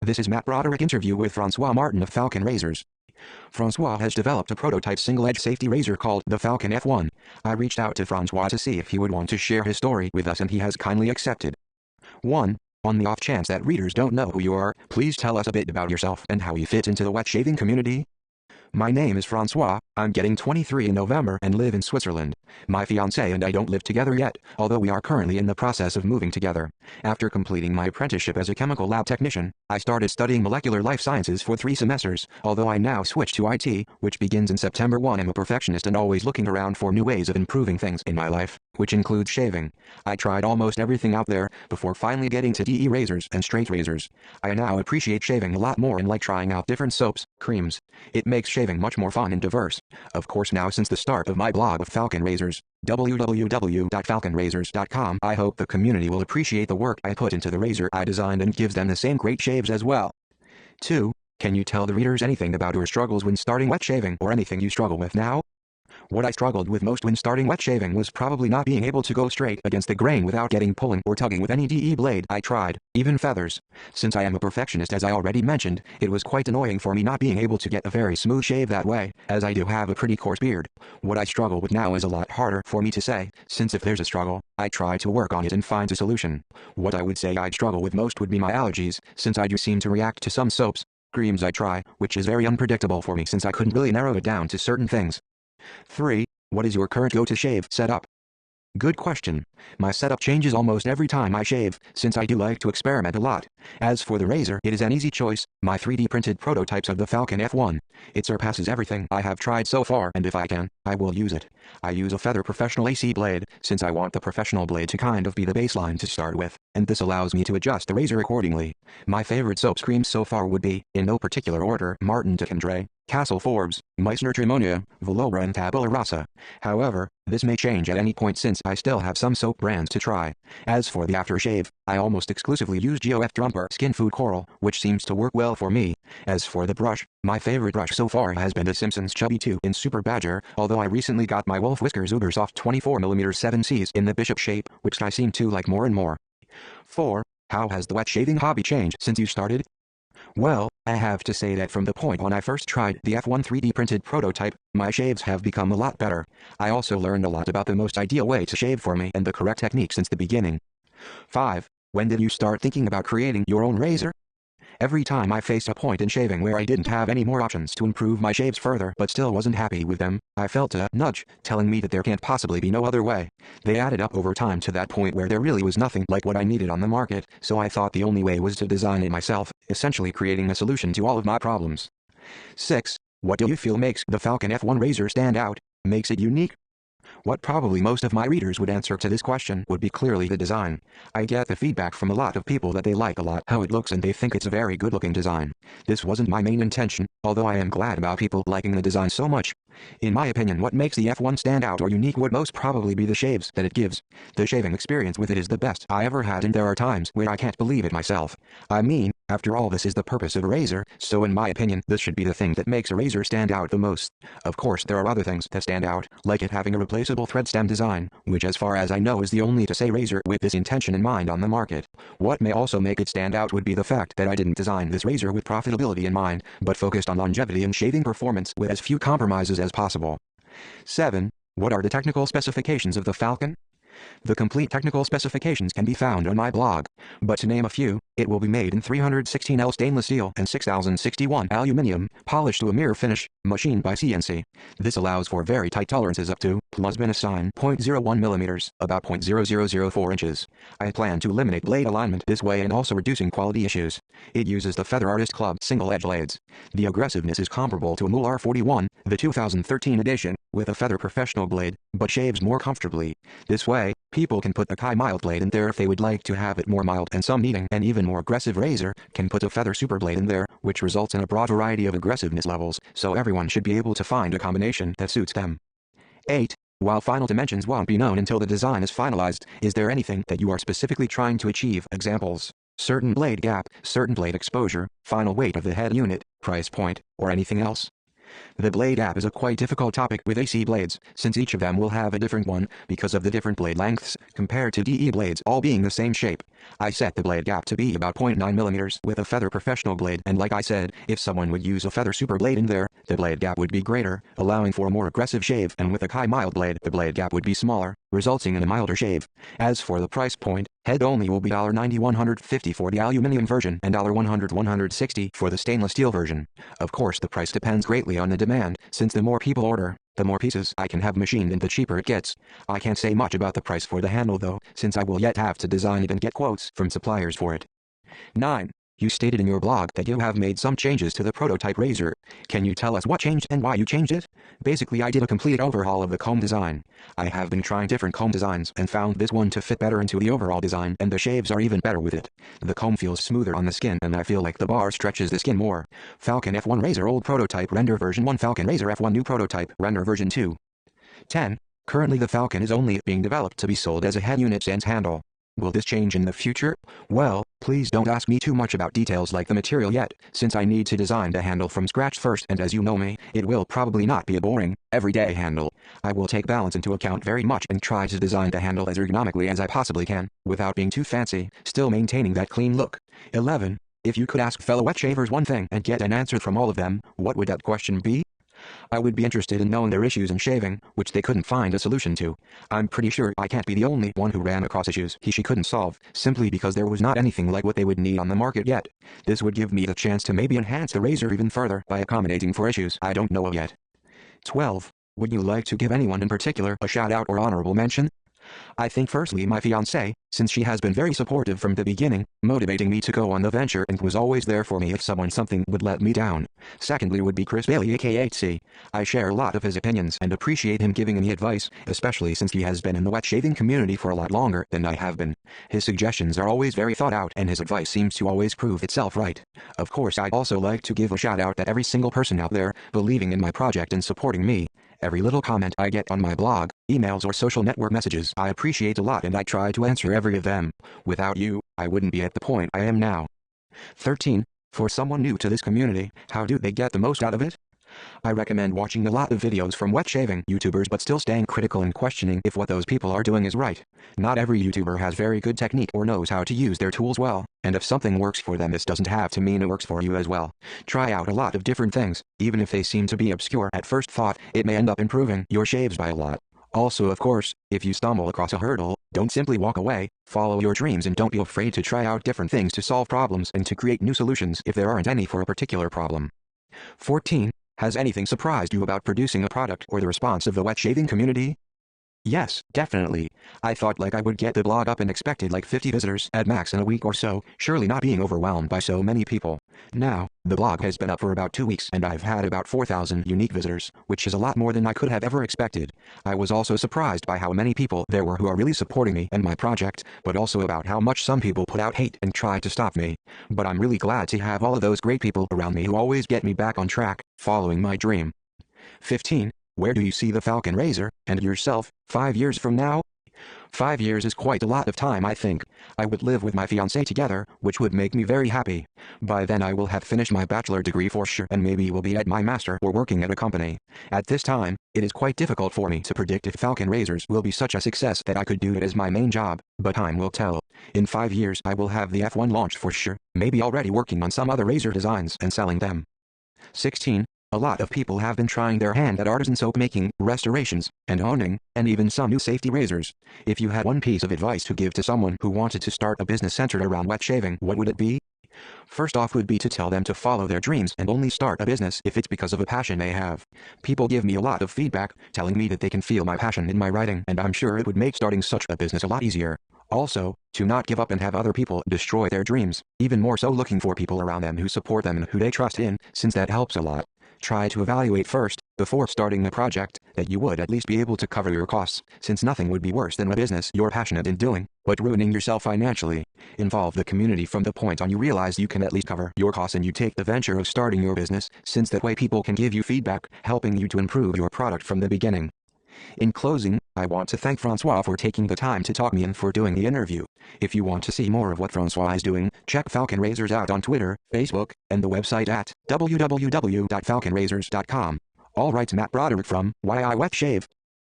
This is Matt Broderick interview with Francois Martin of FALCON Razors. Francois has developed a prototype single-edge safety razor called the FALCON F1. I reached out to Francois to see if he would want to share his story with us, and he has kindly accepted. 1. On the off chance that readers don't know who you are, please tell us a bit about yourself and how you fit into the wet shaving community. My name is Francois, I'm getting 23 in November and live in Switzerland. My fiancée and I don't live together yet, although we are currently in the process of moving together. After completing my apprenticeship as a chemical lab technician, I started studying molecular life sciences for 3 semesters, although I now switched to IT, which begins in September 1. I'm a perfectionist and always looking around for new ways of improving things in my life, which includes shaving. I tried almost everything out there before finally getting to DE razors and straight razors. I now appreciate shaving a lot more and like trying out different soaps, creams. It makes shaving much more fun and diverse. Of course, now since the start of my blog of FALCON Razors, www.falconrazors.com, I hope the community will appreciate the work I put into the razor I designed and gives them the same great shaves as well. 2. Can you tell the readers anything about your struggles when starting wet shaving, or anything you struggle with now? What I struggled with most when starting wet shaving was probably not being able to go straight against the grain without getting pulling or tugging with any DE blade I tried, even feathers. Since I am a perfectionist, as I already mentioned, it was quite annoying for me not being able to get a very smooth shave that way, as I do have a pretty coarse beard. What I struggle with now is a lot harder for me to say, since if there's a struggle, I try to work on it and find a solution. What I would say I'd struggle with most would be my allergies, since I do seem to react to some soaps, creams I try, which is very unpredictable for me since I couldn't really narrow it down to certain things. 3. What is your current go-to shave setup? Good question. My setup changes almost every time I shave, since I do like to experiment a lot. As for the razor, it is an easy choice, my 3D printed prototypes of the FALCON F1. It surpasses everything I have tried so far, and if I can, I will use it. I use a Feather Professional AC blade, since I want the professional blade to kind of be the baseline to start with, and this allows me to adjust the razor accordingly. My favorite soaps creams so far would be, in no particular order, Martin de Condré, Castle Forbes, Meissner Trimonia, Velobra and Tabula Rasa. However, this may change at any point since I still have some soap brands to try. As for the aftershave, I almost exclusively use GOF Drumper Skin Food Coral, which seems to work well for me. As for the brush, my favorite brush so far has been the Simpsons Chubby 2 in Super Badger, although I recently got my Wolf Whiskers Uber Soft 24mm 7Cs in the Bishop shape, which I seem to like more and more. 4. How has the wet shaving hobby changed since you started? Well, I have to say that from the point when I first tried the F1 3D printed prototype, my shaves have become a lot better. I also learned a lot about the most ideal way to shave for me and the correct technique since the beginning. 5. When did you start thinking about creating your own razor? Every time I faced a point in shaving where I didn't have any more options to improve my shaves further but still wasn't happy with them, I felt a nudge telling me that there can't possibly be no other way. They added up over time to that point where there really was nothing like what I needed on the market, so I thought the only way was to design it myself, essentially creating a solution to all of my problems. 6. What do you feel makes the FALCON F1 razor stand out, makes it unique? What probably most of my readers would answer to this question would be clearly the design. I get the feedback from a lot of people that they like a lot how it looks and they think it's a very good looking design. This wasn't my main intention, although I am glad about people liking the design so much. In my opinion, what makes the F1 stand out or unique would most probably be the shaves that it gives. The shaving experience with it is the best I ever had, and there are times where I can't believe it myself. I mean, after all, this is the purpose of a razor, so in my opinion, this should be the thing that makes a razor stand out the most. Of course, there are other things that stand out, like it having a replaceable thread stem design, which as far as I know is the only to say razor with this intention in mind on the market. What may also make it stand out would be the fact that I didn't design this razor with profitability in mind, but focused on longevity and shaving performance with as few compromises as possible. 7. What are the technical specifications of the FALCON? The complete technical specifications can be found on my blog, but to name a few, it will be made in 316L stainless steel and 6061 aluminum, polished to a mirror finish, machined by CNC. This allows for very tight tolerances up to ±0.01 mm, about 0.0004 inches. I plan to eliminate blade alignment this way and also reducing quality issues. It uses the Feather Artist Club single-edge blades. The aggressiveness is comparable to a Mool R41, the 2013 edition, with a Feather Professional blade, but shaves more comfortably. This way, people can put a Kai mild blade in there if they would like to have it more mild, and some needing an even more aggressive razor can put a Feather Super blade in there, which results in a broad variety of aggressiveness levels, so everyone should be able to find a combination that suits them. 8. While final dimensions won't be known until the design is finalized, is there anything that you are specifically trying to achieve? Examples: certain blade gap, certain blade exposure, final weight of the head unit, price point, or anything else? The blade gap is a quite difficult topic with AC blades, since each of them will have a different one because of the different blade lengths, compared to DE blades all being the same shape. I set the blade gap to be about 0.9 mm with a feather professional blade, and like I said, if someone would use a feather super blade in there, the blade gap would be greater, allowing for a more aggressive shave, and with a high mild blade, the blade gap would be smaller, resulting in a milder shave. As for the price point, head only will be $90-$150 for the aluminum version and $100-$160 for the stainless steel version. Of course, the price depends greatly on the demand, since the more people order, the more pieces I can have machined and the cheaper it gets. I can't say much about the price for the handle though, since I will yet have to design it and get quotes from suppliers for it. 9. You stated in your blog that you have made some changes to the prototype razor. Can you tell us what changed and why you changed it? Basically, I did a complete overhaul of the comb design. I have been trying different comb designs and found this one to fit better into the overall design, and the shaves are even better with it. The comb feels smoother on the skin and I feel like the bar stretches the skin more. Falcon F1 Razor old prototype render version 1, Falcon Razor F1 new prototype render version 2. 10. Currently the Falcon is only being developed to be sold as a head unit sans handle. Will this change in the future? Well, please don't ask me too much about details like the material yet, since I need to design the handle from scratch first, and as you know me, it will probably not be a boring, everyday handle. I will take balance into account very much and try to design the handle as ergonomically as I possibly can, without being too fancy, still maintaining that clean look. 11. If you could ask fellow wet shavers one thing and get an answer from all of them, what would that question be? I would be interested in knowing their issues in shaving, which they couldn't find a solution to. I'm pretty sure I can't be the only one who ran across issues she couldn't solve, simply because there was not anything like what they would need on the market yet. This would give me the chance to maybe enhance the razor even further by accommodating for issues I don't know of yet. 12. Would you like to give anyone in particular a shout out or honorable mention? I think firstly my fiancée, since she has been very supportive from the beginning, motivating me to go on the venture and was always there for me if something would let me down. Secondly would be Chris Bailey aka C. I share a lot of his opinions and appreciate him giving me advice, especially since he has been in the wet shaving community for a lot longer than I have been. His suggestions are always very thought out and his advice seems to always prove itself right. Of course I'd also like to give a shout out to every single person out there believing in my project and supporting me. Every little comment I get on my blog, emails or social network messages I appreciate a lot and I try to answer every of them. Without you, I wouldn't be at the point I am now. 13. For someone new to this community, how do they get the most out of it? I recommend watching a lot of videos from wet shaving YouTubers but still staying critical and questioning if what those people are doing is right. Not every YouTuber has very good technique or knows how to use their tools well, and if something works for them this doesn't have to mean it works for you as well. Try out a lot of different things, even if they seem to be obscure at first thought, it may end up improving your shaves by a lot. Also of course, if you stumble across a hurdle, don't simply walk away, follow your dreams and don't be afraid to try out different things to solve problems and to create new solutions if there aren't any for a particular problem. 14. Has anything surprised you about producing a product or the response of the wet shaving community? Yes, definitely. I thought I would get the blog up and expected 50 visitors at max in a week or so, surely not being overwhelmed by so many people. Now, the blog has been up for about 2 weeks and I've had about 4,000 unique visitors, which is a lot more than I could have ever expected. I was also surprised by how many people there were who are really supporting me and my project, but also about how much some people put out hate and try to stop me. But I'm really glad to have all of those great people around me who always get me back on track, following my dream. 15. Where do you see the Falcon Razor, and yourself, 5 years from now? 5 years is quite a lot of time I think. I would live with my fiancée together, which would make me very happy. By then I will have finished my bachelor degree for sure and maybe will be at my master or working at a company. At this time, it is quite difficult for me to predict if Falcon Razors will be such a success that I could do it as my main job, but time will tell. In 5 years I will have the F1 launched for sure, maybe already working on some other razor designs and selling them. 16. A lot of people have been trying their hand at artisan soap making, restorations, and honing, and even some new safety razors. If you had one piece of advice to give to someone who wanted to start a business centered around wet shaving, what would it be? First off would be to tell them to follow their dreams and only start a business if it's because of a passion they have. People give me a lot of feedback, telling me that they can feel my passion in my writing, and I'm sure it would make starting such a business a lot easier. Also, to not give up and have other people destroy their dreams, even more so looking for people around them who support them and who they trust in, since that helps a lot. Try to evaluate first, before starting a project, that you would at least be able to cover your costs, since nothing would be worse than a business you're passionate in doing, but ruining yourself financially. Involve the community from the point on you realize you can at least cover your costs and you take the venture of starting your business, since that way people can give you feedback, helping you to improve your product from the beginning. In closing, I want to thank Francois for taking the time to talk to me and for doing the interview. If you want to see more of what Francois is doing, check Falcon Razors out on Twitter, Facebook, and the website at www.falconrazors.com. All writes Matt Broderick from Why I Wet Shave.